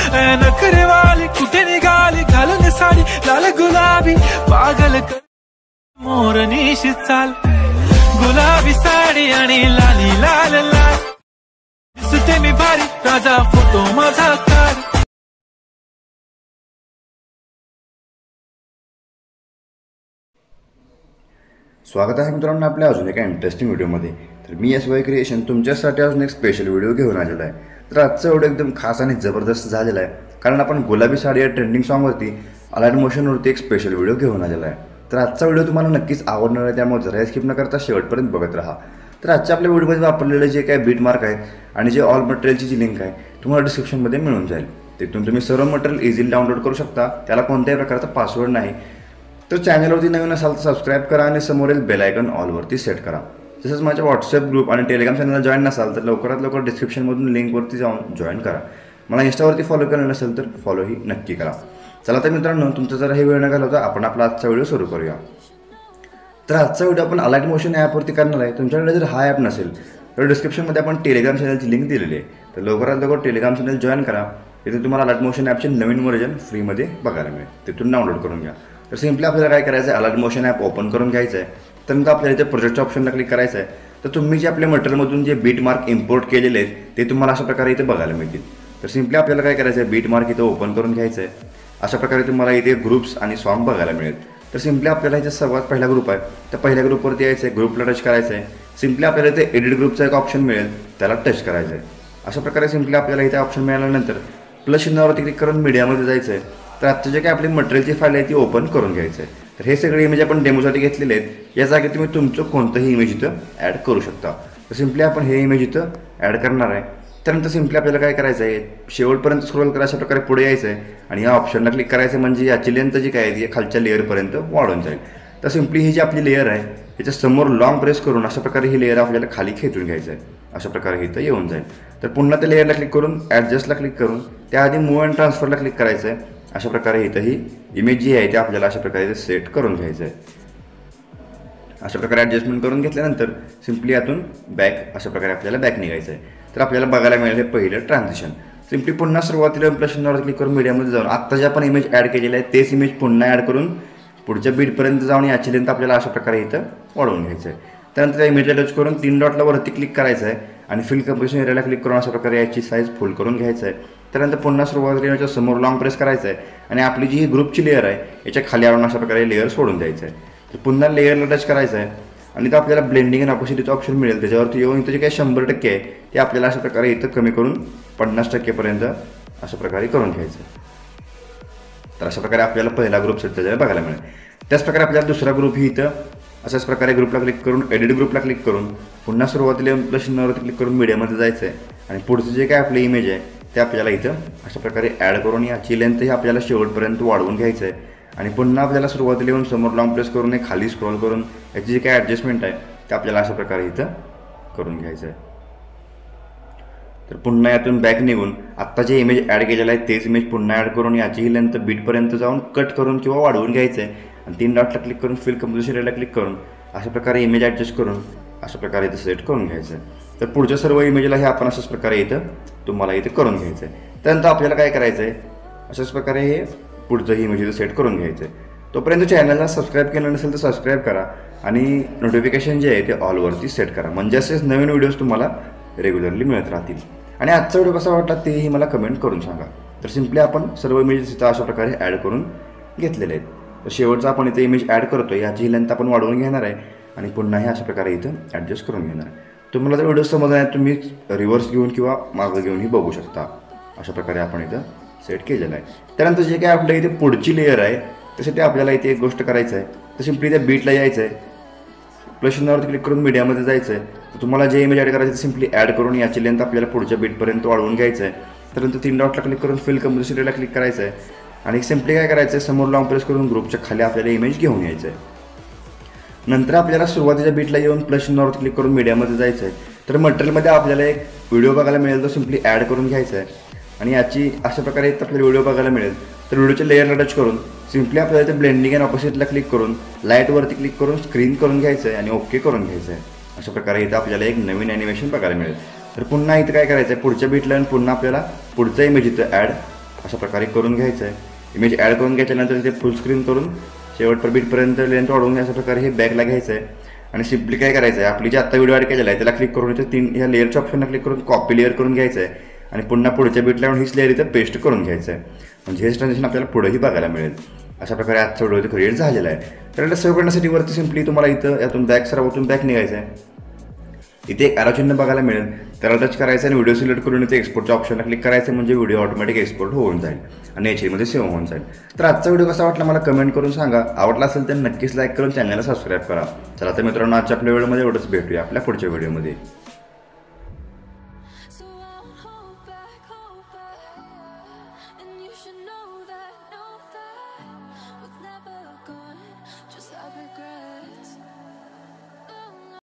नखरेवाली कुठे निघाली घालून साडी लाल गुलाबी पागल मोरनीशी चाल गुलाबी साडी आणि लाली लाल लाल दिसते मी भारी राजा फोटो माझा काढ। स्वागत आहे मित्रांनो आपल्या अजून एका इंटरेस्टिंग व्हिडिओमध्ये। तर मी SY क्रिएशन तुमच्यासाठी अजून एक स्पेशल व्हिडिओ घेऊन आलेला आहे। तर आजचा व्हिडिओ एकदम खास आणि जबरदस्त झालेला आहे, कारण आपण गुलाबी साडी या ट्रेंडिंग सॉन्गवरती अलाइट मोशनवरती एक स्पेशल व्हिडिओ घेऊन आलेला आहे। तर आजचा व्हिडिओ तुम्हाला नक्कीच आवडणार आहे, त्यामुळे जरा स्किप न करता शेवटपर्यंत बघत राहा। तर आजच्या आपल्या व्हिडिओमध्ये वापरलेले जे काही बीट मार्क आहेत आणि जे ऑल मटेरियलची जी लिंक आहे तुम्हाला डिस्क्रिप्शनमध्ये मिळून जाईल। तिथून तुम्ही सर्व मटेरियल इझिली डाउनलोड करू शकता, त्याला कोणत्याही प्रकारचा पासवर्ड नाही। तर चॅनलवरती नवीन असाल तर सबस्क्राईब करा आणि समोरील बेल आयकॉन ऑलवरती सेट करा। तसंच माझ्या व्हॉट्सअप ग्रुप आणि टेलिग्राम चॅनलला जॉईन नसाल तर लवकरात लवकर डिस्क्रिप्शनमधून लिंकवरती जाऊन जॉईन करा। मला इंस्टावरती फॉलो केलं नसेल तर फॉलोही नक्की करा। चला तर मित्रांनो, तुमचा जरा हे वेळ न घालवता आपण आपला आजचा व्हिडिओ सुरू करूया। तर आजचा व्हिडिओ आपण अलाइट मोशन ॲपवरती करणार आहे। तुमच्याकडे जर हा ॲप नसेल तर डिस्क्रिप्शनमध्ये आपण टेलिग्राम चॅनलची लिंक दिलेली आहे, तर लवकरात लवकर टेलिग्राम चॅनल जॉईन करा। तिथे तुम्हाला अलाइट मोशन ॲपचे नवीन व्हर्जन फ्रीमध्ये बघायला मिळेल, तिथून डाउनलोड करून घ्या। तर सिम्पली आपल्याला काय करायचं आहे, अलाइट मोशन ॲप ओपन करून घ्यायचं आहे। त्यानंतर आपल्याला इथे प्रोजेक्टच्या ऑप्शनला क्लिक करायचं आहे। तर तुम्ही जे आपल्या मटेरियलमधून जे बीट मार्क इम्पोर्ट केलेले आहेत ते तुम्हाला अशा प्रकारे इथे बघायला मिळतील। तर सिम्पली आपल्याला काय करायचं आहे, बीट मार्क इथे ओपन करून घ्यायचं आहे। अशा प्रकारे तुम्हाला इथे ग्रुप्स आणि सॉन्ग बघायला मिळेल। तर सिम्पली आपल्याला इथे सर्वात पहिला ग्रुप आहे, तर पहिल्या ग्रुपवरती यायचं आहे, ग्रुपला टच करायचं आहे। सिम्पली आपल्याला इथे एडिट ग्रुपचा एक ऑप्शन मिळेल, त्याला टच करायचं आहे। अशा प्रकारे सिम्पली आपल्याला इथे ऑप्शन मिळाल्यानंतर प्लस चिन्हावरती क्लिक करून मीडियामध्ये जायचं आहे। तर आजचं जे काही आपली मटेरियलची फाईल आहे ती ओपन करून घ्यायचं आहे। तर हे सगळे इमेज आपण डेमोसाठी घेतलेले आहेत, या जागी तुम्ही तुमचं कोणतंही इमेज इथं ॲड करू शकता। तर सिम्पली आपण हे इमेज इथं ॲड करणार आहे। त्यानंतर सिम्पली आपल्याला काय करायचं आहे, शेवटपर्यंत स्क्रोल करा, अशा प्रकारे पुढे यायचं आहे आणि या ऑप्शनला क्लिक करायचं, म्हणजे याची लेंथ जी काय आहे ती खालच्या लेअरपर्यंत वाढून जाईल। तर सिम्पली ही जी आपली लेअर आहे याच्या समोर लॉंग प्रेस करून अशा प्रकारे ही लेअर आपल्याला खाली खेचून घ्यायचं आहे। अशा प्रकारे इथं येऊन जाईल। तर पुन्हा त्या लेअरला क्लिक करून ॲडजस्टला क्लिक करून त्याआधी मूव्ह अँड ट्रान्सफरला क्लिक करायचं आहे। अशा प्रकारे इथं ही इमेज जी आहे ती आपल्याला अशा प्रकारे सेट करून घ्यायचं आहे। अशा प्रकारे ॲडजस्टमेंट करून घेतल्यानंतर सिम्पली यातून बॅक अशा प्रकारे आपल्याला बॅक निघायचं आहे। तर आपल्याला बघायला मिळेल हे पहिलं ट्रान्झिशन। सिम्पली पुन्हा सुरुवातीला इम्प्रेशनवर क्लिक करून मीडियामध्ये जाऊन आत्ता जे आपण इमेज ॲड केलेलं आहे तेच इमेज पुन्हा ॲड करून पुढच्या बीटपर्यंत जाऊन याची लेंथ आपल्याला अशा प्रकारे इथं वाढवून घ्यायचं आहे। त्यानंतर त्या इमेजला टच करून 3 डॉटला वरती क्लिक करायचं आहे आणि फिल कंपोजिशन एरियाला क्लिक करून अशा प्रकारे याची साईज फुल करून घ्यायचं आहे। त्यानंतर पुन्हा सुरुवातीला याच्या समोर लॉंग प्रेस करायचं आहे आणि आपली जी ही ग्रुपची लेअर आहे याच्या खाली आणून अशा प्रकारे लेअर सोडून द्यायचं आहे। तर पुन्हा लेअरला टच करायचं आहे आणि इथं आपल्याला ब्लेंडिंग अँड ऑपोसिटीचं ऑप्शन मिळेल, त्याच्यावरती येऊन इथं जे काही 100% आहे ते आपल्याला अशा प्रकारे इथं कमी करून 50% अशा प्रकारे करून घ्यायचं आहे। तर अशा प्रकारे आपल्याला पहिला ग्रुप सेट त्याच्यावर बघायला मिळेल। त्याच प्रकारे आपल्याला दुसरा ग्रुप ही इथं अशाच प्रकारे ग्रुपला क्लिक करून एडिट ग्रुपला क्लिक करून पुन्हा सुरुवातीला प्लस चिन्हावरती क्लिक करून मीडियामध्ये जायचं आहे आणि पुढचं जे काय आपली इमेज आहे ते आपल्याला इथं अशा प्रकारे ॲड करून याची लेंथ ही आपल्याला शेवटपर्यंत वाढवून घ्यायचं आहे आणि पुन्हा आपल्याला सुरुवातीला येऊन समोर लॉंग प्रेस करून एक खाली स्क्रॉल करून याची जी काय ॲडजस्टमेंट आहे ते आपल्याला अशा प्रकारे इथं करून घ्यायचं आहे। तर पुन्हा यातून बॅक निघून आत्ता जे इमेज ॲड केलेलं आहे तेच इमेज पुन्हा ॲड करून याची ही लेंथ बीटपर्यंत जाऊन कट करून किंवा वाढवून घ्यायचं आहे आणि 3 डॉटला क्लिक करून फिल कंपोजिशन एरियाला क्लिक करून अशा प्रकारे इमेज ॲडजस्ट करून अशा प्रकारे इथं सेट करून घ्यायचं आहे। तर पुढच्या सर्व इमेजला हे आपण अशाच प्रकारे इथं तुम्हाला इथे करून घ्यायचं आहे। त्यानंतर आपल्याला काय करायचं आहे, अशाच प्रकारे हे पुढचंही इमेज इथं सेट करून घ्यायचं आहे। तोपर्यंत चॅनलला सबस्क्राईब केलं नसेल तर सबस्क्राईब करा आणि नोटिफिकेशन जे आहे ते ऑलवरती सेट करा, म्हणजे असेच नवीन व्हिडिओज तुम्हाला रेग्युलरली मिळत राहतील। आणि आजचा व्हिडिओ कसा वाटला तेही मला कमेंट करून सांगा। तर सिम्पली आपण सर्व इमेजेस इथं अशा प्रकारे ॲड करून घेतलेले आहेत। तर शेवटचा आपण इथे इमेज ॲड करतो, याची लेंथ आपण वाढवून घेणार आहे आणि पुन्हा हे अशा प्रकारे इथं ॲडजस्ट करून घेणार आहे। तुम्हाला जर व्हिडिओ समजला नाही तुम्ही रिव्हर्स घेऊन किंवा मागं घेऊनही बघू शकता। अशा प्रकारे आपण इथं सेट केलेलं आहे। त्यानंतर जे काय आपल्या इथे पुढची लेअर आहे त्यासाठी आपल्याला इथे एक गोष्ट करायचं आहे, तर सिम्पली त्या बीटला यायचं आहे, प्लस चिन्हावरती क्लिक करून मीडियामध्ये जायचं आहे। तर तुम्हाला जे इमेज ॲड करायचं ते सिम्पली ॲड करून याची लेंथ आपल्याला पुढच्या बीटपर्यंत वाढवून घ्यायचं आहे। त्यानंतर 3 डॉटला क्लिक करून फिल कंपोजिशन एरियाला क्लिक करायचं आहे आणि सिम्पली काय करायचं आहे, समोर लॉंग प्रेस करून ग्रुपच्या खाली आपल्याला इमेज घेऊन यायचं आहे। नंतर आपल्याला सुरुवातीच्या बीटला येऊन प्लस चिन्हावरती क्लिक करून मीडियामध्ये जायचं आहे। तर मटेरियलमध्ये आपल्याला एक व्हिडिओ बघायला मिळेल, तो सिम्पली ॲड करून घ्यायचा आहे आणि याची अशा प्रकारे आपल्याला व्हिडिओ बघायला मिळेल। तर व्हिडिओच्या लेअरला टच करून सिम्पली आपल्याला इथे ब्लेंडिंग अँड ऑपोसिटला क्लिक करून लाईटवरती क्लिक करून स्क्रीन करून घ्यायचं आहे आणि ओके करून घ्यायचं आहे। अशा प्रकारे इथं आपल्याला एक नवीन ॲनिमेशन बघायला मिळेल। तर पुन्हा इथं काय करायचं आहे, पुढच्या बीटला पुन्हा आपल्याला पुढचा इमेज इथं ॲड अशा प्रकारे करून घ्यायचं आहे. इमेज ॲड करून घ्यायच्यानंतर ते फुल स्क्रीन करून शेवटपर बीटपर्यंत लेंथ वाढवून घ्या. अशा प्रकारे हे बॅकला घ्यायचं आहे आणि सिम्पली काय करायचं आहे, आपली जे आत्ता व्हिडिओ ॲड केलेला आहे त्याला क्लिक करून इथं ह्या लेअरच्या ऑप्शनला क्लिक करून कॉपी लेअर करून घ्यायचं आहे आणि पुन्हा पुढच्या बीटला हीच लेअर इथं पेस्ट करून घ्यायचं आहे. म्हणजे हेच ट्रान्झॅक्शन आपल्याला पुढेही बघायला मिळेल. अशा प्रकारे आजचा व्हिडिओ इथं क्रिएट झालेला आहे. तर याला सेव्ह करण्यासाठी वरती सिम्पली तुम्हाला इथं यातून बॅक सर्वातून बॅक निघायचं आहे. इथे एक ॲरो चिन्ह बघायला मिळेल, त्याला टच करायचं आणि व्हिडिओ सिलेक्ट करून इथे एक्सपोर्टच्या ऑप्शनला क्लिक करायचं. म्हणजे व्हिडिओ ऑटोमॅटिक एक्सपोर्ट होऊन जाईल आणि HDमध्ये सेव्ह होऊन जाईल. तर आजचा व्हिडिओ कसा वाटला मला कमेंट करून सांगा. आवडला असेल तर नक्कीच लाईक करून चॅनलला सबस्क्राईब करा. चला तर मित्रांनो, आजच्या आपल्या व्हिडिओमध्ये एवढंच. भेटूया आपल्या पुढच्या व्हिडिओमध्ये.